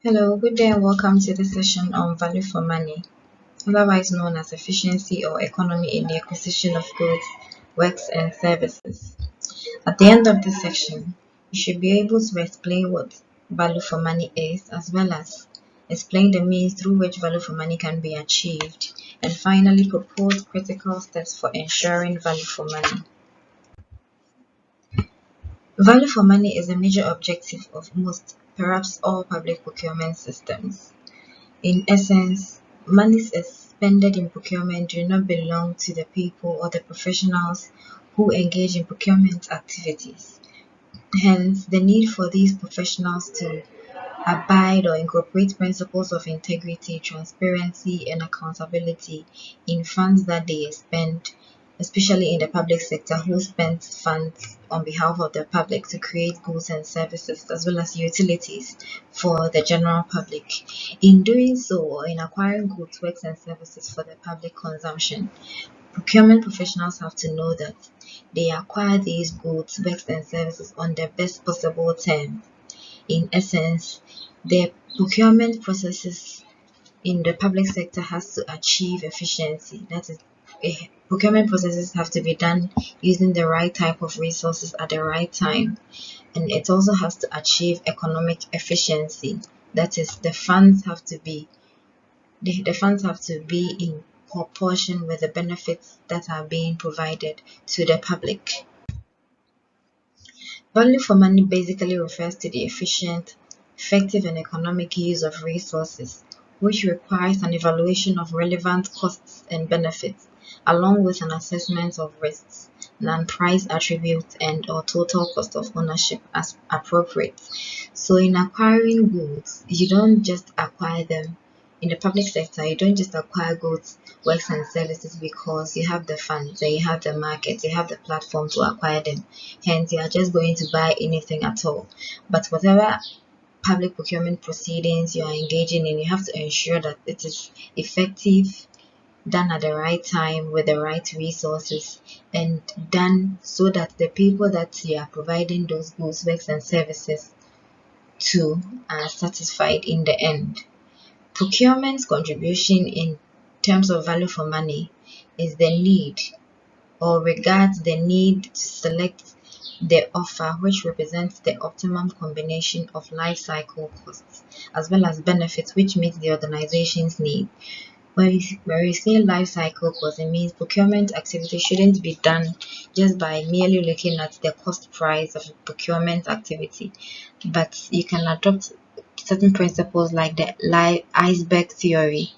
Hello, good day and welcome to the session on value for money, otherwise known as efficiency or economy in the acquisition of goods, works, and services. At the end of this section, you should be able to explain what value for money is, as well as explain the means through which value for money can be achieved, and finally propose critical steps for ensuring value for money. Value for money is a major objective of most, perhaps all public procurement systems. In essence, monies expended in procurement do not belong to the people or the professionals who engage in procurement activities. Hence, the need for these professionals to abide or incorporate principles of integrity, transparency, and accountability in funds that they expend, especially in the public sector, who spends funds on behalf of the public to create goods and services as well as utilities for the general public. In doing so, or in acquiring goods, works, and services for the public consumption, procurement professionals have to know that they acquire these goods, works, and services on the best possible terms. In essence, the procurement processes in the public sector has to achieve efficiency. That is, procurement processes have to be done using the right type of resources at the right time, and it also has to achieve economic efficiency. That is, the funds have to be in proportion with the benefits that are being provided to the public. Value for money basically refers to the efficient, effective, and economic use of resources, which requires an evaluation of relevant costs and benefits, along with an assessment of risks, non-price attributes, and/or total cost of ownership as appropriate. So, in acquiring goods, you don't just acquire them. In the public sector, you don't just acquire goods, works, and services because you have the funds, and you have the market, you have the platform to acquire them. Hence, you are just going to buy anything at all. But whatever public procurement proceedings you are engaging in, you have to ensure that it is effective, done at the right time with the right resources, and done so that the people that you are providing those goods, works, and services to are satisfied in the end. Procurement's contribution in terms of value for money is the need or regards the need to select the offer which represents the optimum combination of life cycle costs as well as benefits which meet the organization's need. When we say life cycle cost, it means procurement activity shouldn't be done just by merely looking at the cost price of a procurement activity, but you can adopt certain principles like the iceberg theory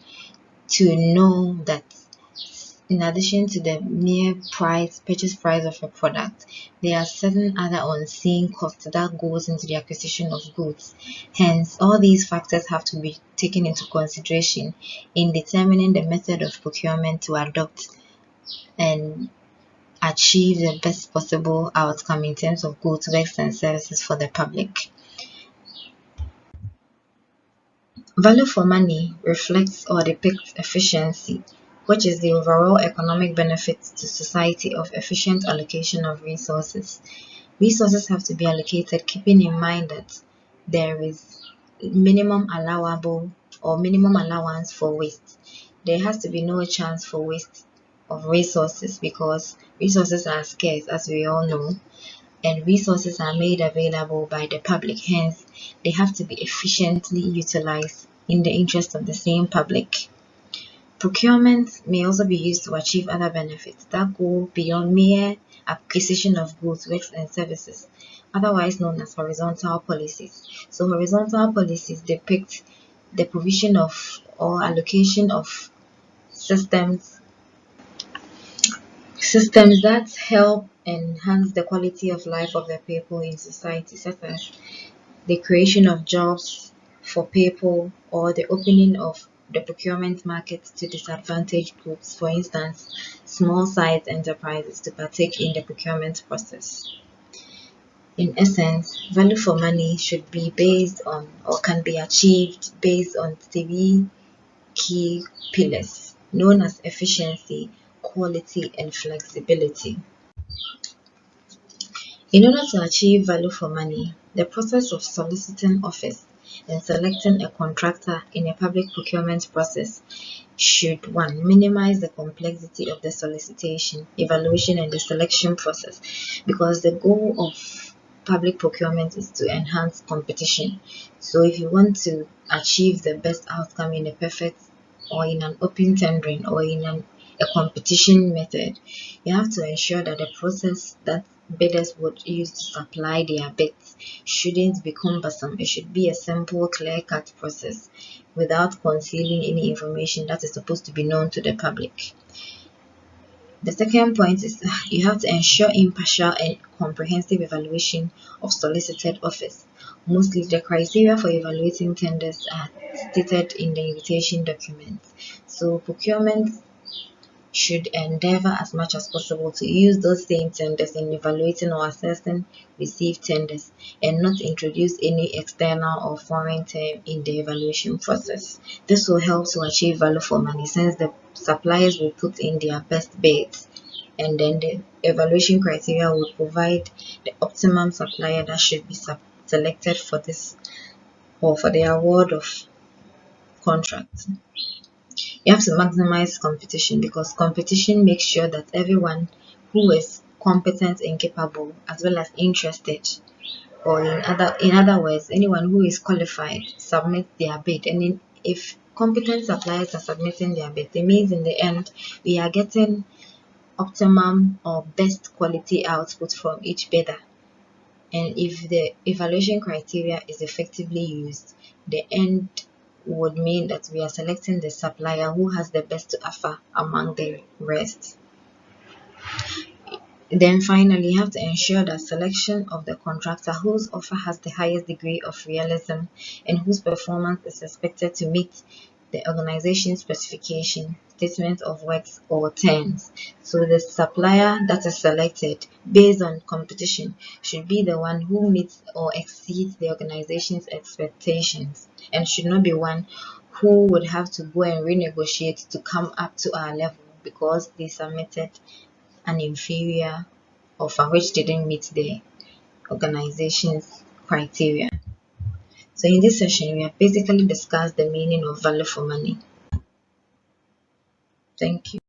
to know that in addition to the mere purchase price of a product, there are certain other unseen costs that goes into the acquisition of goods. Hence, all these factors have to be taken into consideration in determining the method of procurement to adopt and achieve the best possible outcome in terms of goods, works, and services for the public. Value for money reflects or depicts efficiency, which is the overall economic benefits to society of efficient allocation of resources. Resources have to be allocated keeping in mind that there is minimum allowable or minimum allowance for waste. There has to be no chance for waste of resources because resources are scarce, as we all know, and resources are made available by the public. Hence, they have to be efficiently utilized in the interest of the same public. Procurement may also be used to achieve other benefits that go beyond mere acquisition of goods, works, and services, otherwise known as horizontal policies. So, horizontal policies depict the provision of or allocation of systems systems that help enhance the quality of life of the people in society, such as the creation of jobs for people or the opening of the procurement market to disadvantaged groups, for instance, small sized enterprises to partake in the procurement process. In essence, value for money should be based on or can be achieved based on three key pillars known as efficiency, quality, and flexibility. In order to achieve value for money, the process of soliciting offers And selecting a contractor in a public procurement process should: 1. Minimize the complexity of the solicitation, evaluation, and the selection process, because the goal of public procurement is to enhance competition. So if you want to achieve the best outcome in a perfect or in an open tendering or in a competition method, you have to ensure that the process that bidders would use to supply their bids shouldn't be cumbersome. It should be a simple, clear-cut process without concealing any information that is supposed to be known to the public. The second point is you have to ensure impartial and comprehensive evaluation of solicited offers. Mostly the criteria for evaluating tenders are stated in the invitation document. So procurement should endeavor as much as possible to use those same tenders in evaluating or assessing received tenders and not introduce any external or foreign term in the evaluation process. This will help to achieve value for money since the suppliers will put in their best bids, and then the evaluation criteria will provide the optimum supplier that should be selected for this or for the award of contracts. You have to maximize competition because competition makes sure that everyone who is competent and capable as well as interested, or in other words, anyone who is qualified, submit their bid. And if competent suppliers are submitting their bid, it means in the end we are getting optimum or best quality output from each bidder. And if the evaluation criteria is effectively used, the end would mean that we are selecting the supplier who has the best to offer among the rest. Then finally, you have to ensure that selection of the contractor whose offer has the highest degree of realism and whose performance is expected to meet the organization specification, statement of works, or terms. So the supplier that is selected based on competition should be the one who meets or exceeds the organization's expectations and should not be one who would have to go and renegotiate to come up to our level because they submitted an inferior offer which didn't meet the organization's criteria. So in this session, we have basically discussed the meaning of value for money. Thank you.